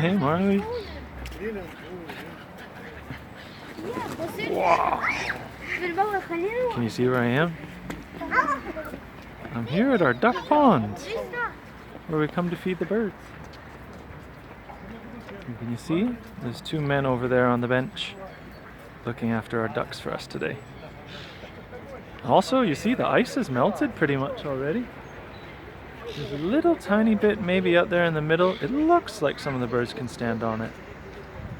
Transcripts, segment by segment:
Hey, Marley. Wow. Can you see where I am? I'm here at our duck pond, where we come to feed the birds. And can you see? There's two men over there on the bench looking after our ducks for us today. Also, you see the ice is melted pretty much already. There's a little tiny bit maybe out there in the middle. It looks like some of the birds can stand on it,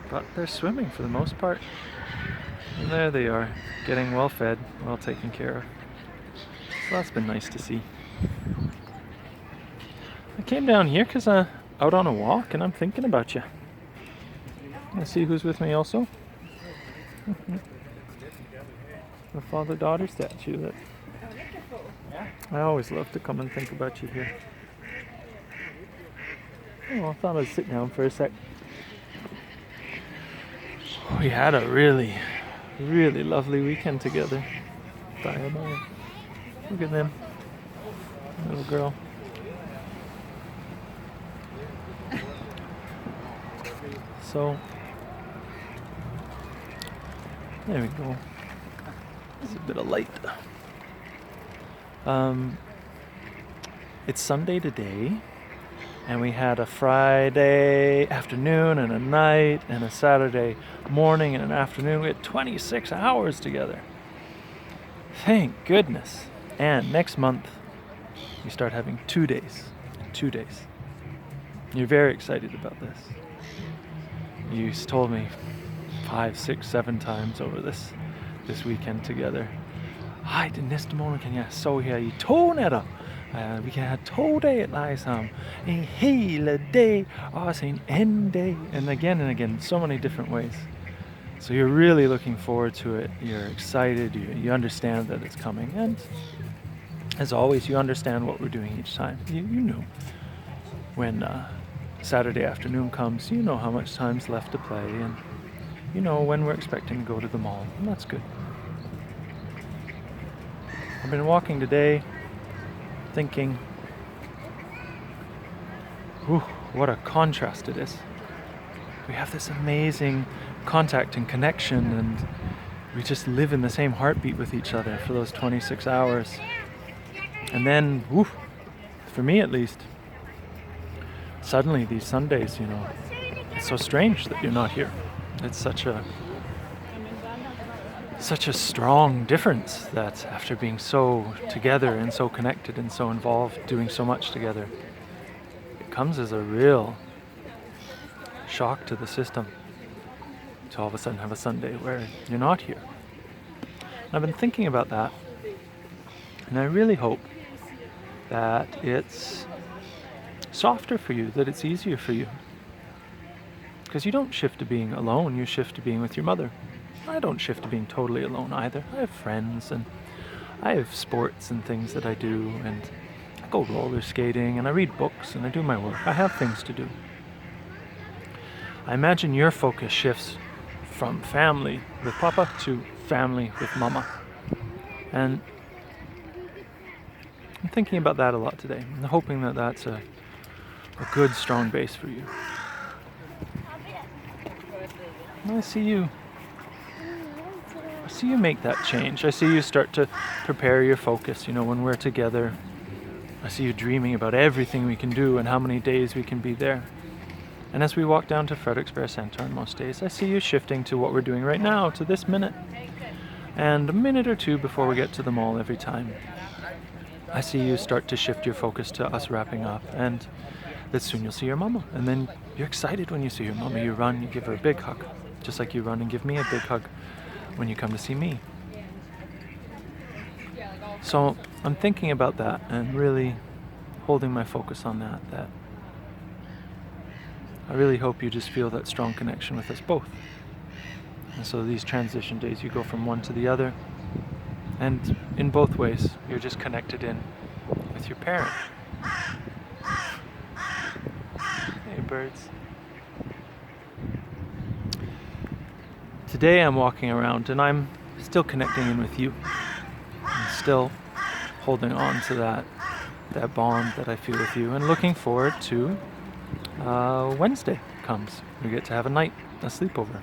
but they're swimming for the most part. And there they are, getting well fed, well taken care of. So that's been nice to see. I came down here because I'm out on a walk and I'm thinking about you. Let's see who's with me also. The father-daughter statue that I always love to come and think about you here. Oh, I thought I'd sit down for a sec. We had a really lovely weekend together. Diana. Look at them. Little girl. So, there we go. It's a bit of light. It's Sunday today, and we had a Friday afternoon and a night and a Saturday morning and an afternoon. We had 26 hours together. Thank goodness. And next month, we start having 2 days. 2 days. You're very excited about this. You told me 5, 6, 7 times over this weekend together. Den næste måned kan jeg sove her i 2 nætter. Vi kan have 2 dage at lege sammen. En hele dag, også en anden dag. And again, so many different ways. So you're really looking forward to it. You're excited. You understand that it's coming. And as always, you understand what we're doing each time. You know when Saturday afternoon comes, you know how much time's left to play. And you know when we're expecting to go to the mall. And that's good. I've been walking today, thinking, what a contrast it is. We have this amazing contact and connection, and we just live in the same heartbeat with each other for those 26 hours. And then, for me at least, suddenly these Sundays, it's so strange that you're not here. It's such a strong difference that after being so together and so connected and so involved, doing so much together, it comes as a real shock to the system to all of a sudden have a Sunday where you're not here. And I've been thinking about that, and I really hope that it's softer for you, that it's easier for you. Because you don't shift to being alone, you shift to being with your mother. I don't shift to being totally alone either. I have friends, and I have sports and things that I do, and I go roller skating, and I read books, and I do my work. I have things to do. I imagine your focus shifts from family with Papa to family with Mama. And I'm thinking about that a lot today. I'm hoping that that's a good, strong base for you. I see you make that change. I see you start to prepare your focus, when we're together. I see you dreaming about everything we can do and how many days we can be there. And as we walk down to Frederiksberg Center on most days, I see you shifting to what we're doing right now, to this minute. And a minute or two before we get to the mall every time, I see you start to shift your focus to us wrapping up, and that soon you'll see your mama. And then you're excited when you see your mama. You run, you give her a big hug, just like you run and give me a big hug when you come to see me. So I'm thinking about that and really holding my focus on that I really hope you just feel that strong connection with us both. And so these transition days, you go from one to the other, and in both ways, you're just connected in with your parent. Hey, birds. Today I'm walking around and I'm still connecting in with you. I'm still holding on to that bond that I feel with you, and looking forward to Wednesday comes. We get to have a sleepover.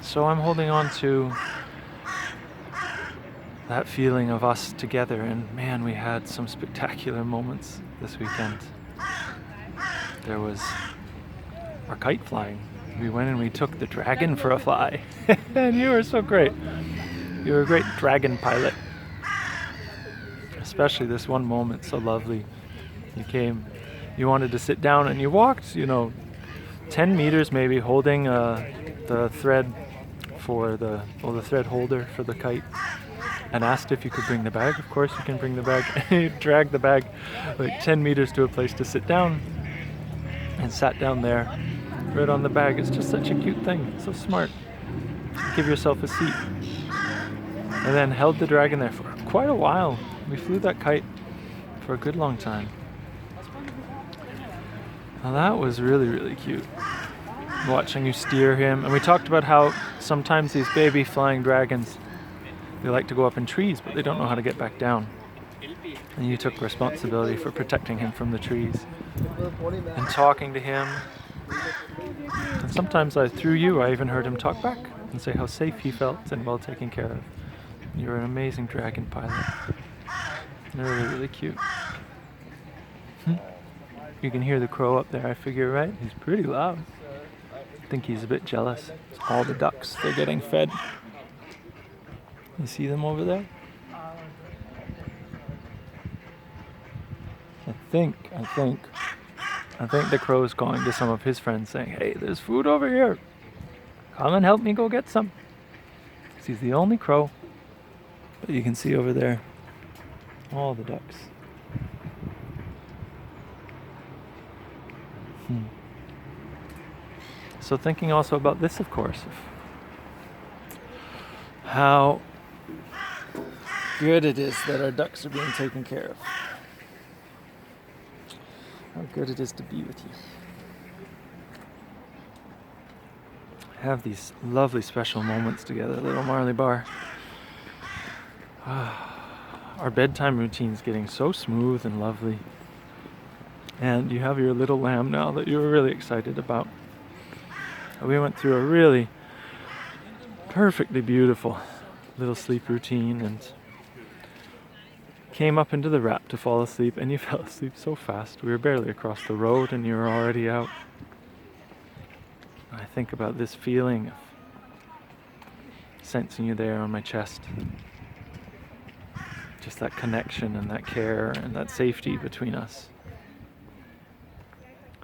So I'm holding on to that feeling of us together, and man, we had some spectacular moments this weekend. There was our kite flying. We went and we took the dragon for a fly. And you were so great. You were a great dragon pilot. Especially this one moment, so lovely. You came, you wanted to sit down and you walked, 10 meters maybe, holding the thread for the thread holder for the kite, and asked if you could bring the bag. Of course you can bring the bag. And you dragged the bag like 10 meters to a place to sit down, and sat down there right on the bag. It's just such a cute thing, so smart. Give yourself a seat. And then held the dragon there for quite a while. We flew that kite for a good long time. Now that was really, really cute. Watching you steer him. And we talked about how sometimes these baby flying dragons, they like to go up in trees, but they don't know how to get back down. And you took responsibility for protecting him from the trees and talking to him. And sometimes through you, I even heard him talk back and say how safe he felt and well taken care of. You're an amazing dragon pilot. Really, really cute. You can hear the crow up there, I figure, right? He's pretty loud. I think he's a bit jealous. All the ducks, they're getting fed. You see them over there? I think the crow's going to some of his friends saying, hey, there's food over here. Come and help me go get some. 'Cause he's the only crow that you can see over there. All the ducks. So thinking also about this, of course, of how good it is that our ducks are being taken care of. How good it is to be with you. Have these lovely special moments together, little Marley Bar. Our bedtime routine's getting so smooth and lovely. And you have your little lamb now that you were really excited about. We went through a really perfectly beautiful little sleep routine and came up into the wrap to fall asleep, and you fell asleep so fast. We were barely across the road and you were already out. I think about this feeling of sensing you there on my chest. Just that connection and that care and that safety between us.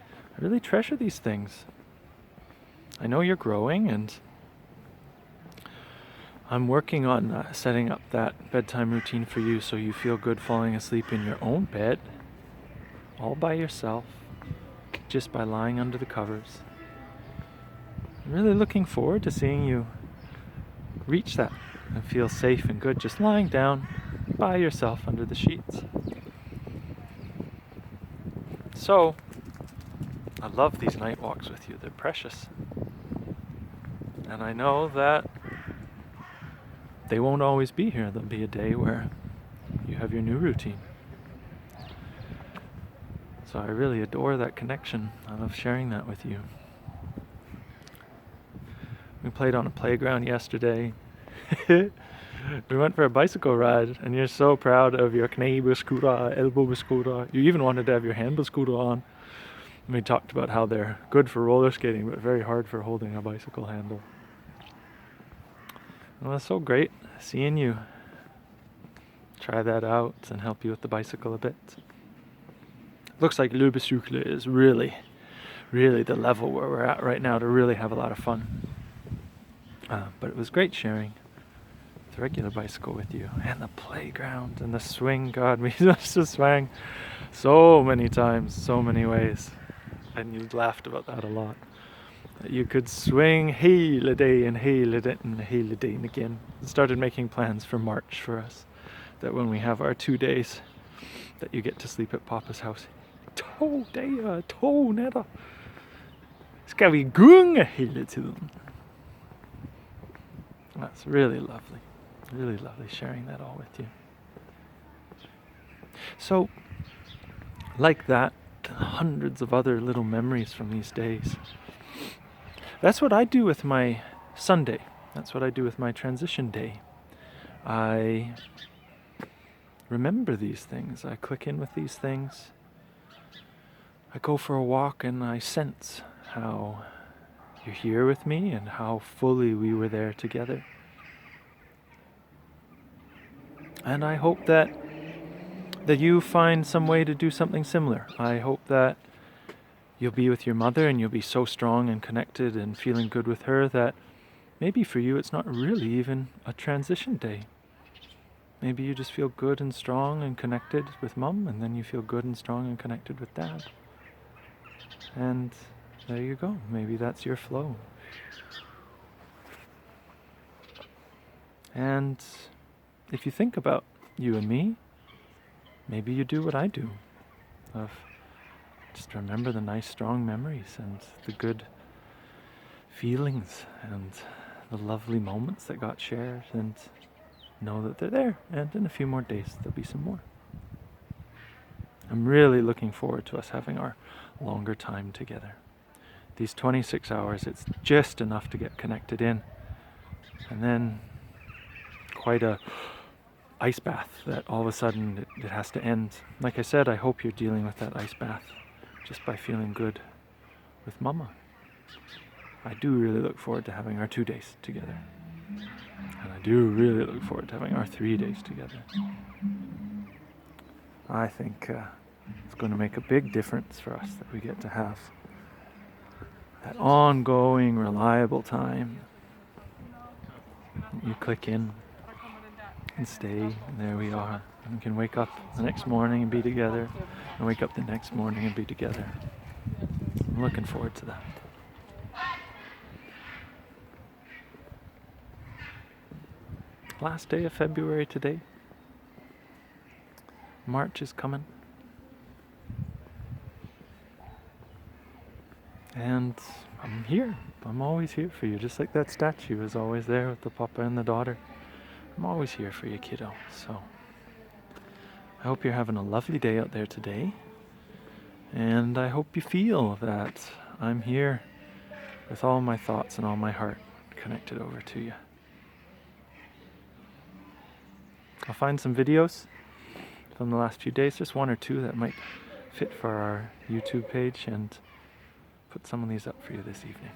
I really treasure these things. I know you're growing, and I'm working on setting up that bedtime routine for you so you feel good falling asleep in your own bed, all by yourself, just by lying under the covers. I'm really looking forward to seeing you reach that and feel safe and good just lying down by yourself under the sheets. So, I love these night walks with you. They're precious. And I know that they won't always be here. There'll be a day where you have your new routine. So I really adore that connection. I love sharing that with you. We played on a playground yesterday. We went for a bicycle ride, and you're so proud of your knæbeskutter, elbowbeskutter. You even wanted to have your handbeskutter on. And we talked about how they're good for roller skating, but very hard for holding a bicycle handle. Well, it's so great seeing you try that out and help you with the bicycle a bit. Looks like løbecykle is really, really the level where we're at right now to really have a lot of fun. But it was great sharing the regular bicycle with you, and the playground and the swing. God, we used to swing so many times, so many ways. And you laughed about that a lot. You could swing hele day and hele day and hele day again. Started making plans for March for us. That when we have our 2 days, that you get to sleep at Papa's house. 2 dage, 2 nætter. Skal vi gunge hele tiden? That's really lovely. Really lovely sharing that all with you. So, like that hundreds of other little memories from these days. That's what I do with my Sunday. That's what I do with my transition day. I remember these things. I click in with these things. I go for a walk and I sense how you're here with me and how fully we were there together. And I hope that you find some way to do something similar. I hope that you'll be with your mother and you'll be so strong and connected and feeling good with her that maybe for you it's not really even a transition day. Maybe you just feel good and strong and connected with mum, and then you feel good and strong and connected with dad. And there you go. Maybe that's your flow. And if you think about you and me, maybe you do what I do, of just remember the nice strong memories and the good feelings and the lovely moments that got shared, and know that they're there, and in a few more days there'll be some more. I'm really looking forward to us having our longer time together. These 26 hours, it's just enough to get connected in, and then quite a ice bath that all of a sudden it has to end. Like I said, I hope you're dealing with that ice bath just by feeling good with mama. I do really look forward to having our 2 days together. And I do really look forward to having our 3 days together. I think it's going to make a big difference for us that we get to have that ongoing, reliable time. You click in and stay, and there we are. And we can wake up the next morning and be together, and wake up the next morning and be together. I'm looking forward to that. Last day of February today. March is coming. And I'm here. I'm always here for you, just like that statue is always there with the papa and the daughter. I'm always here for you, kiddo. So I hope you're having a lovely day out there today. And I hope you feel that I'm here with all my thoughts and all my heart connected over to you. I'll find some videos from the last few days, just 1 or 2 that might fit for our YouTube page, and put some of these up for you this evening.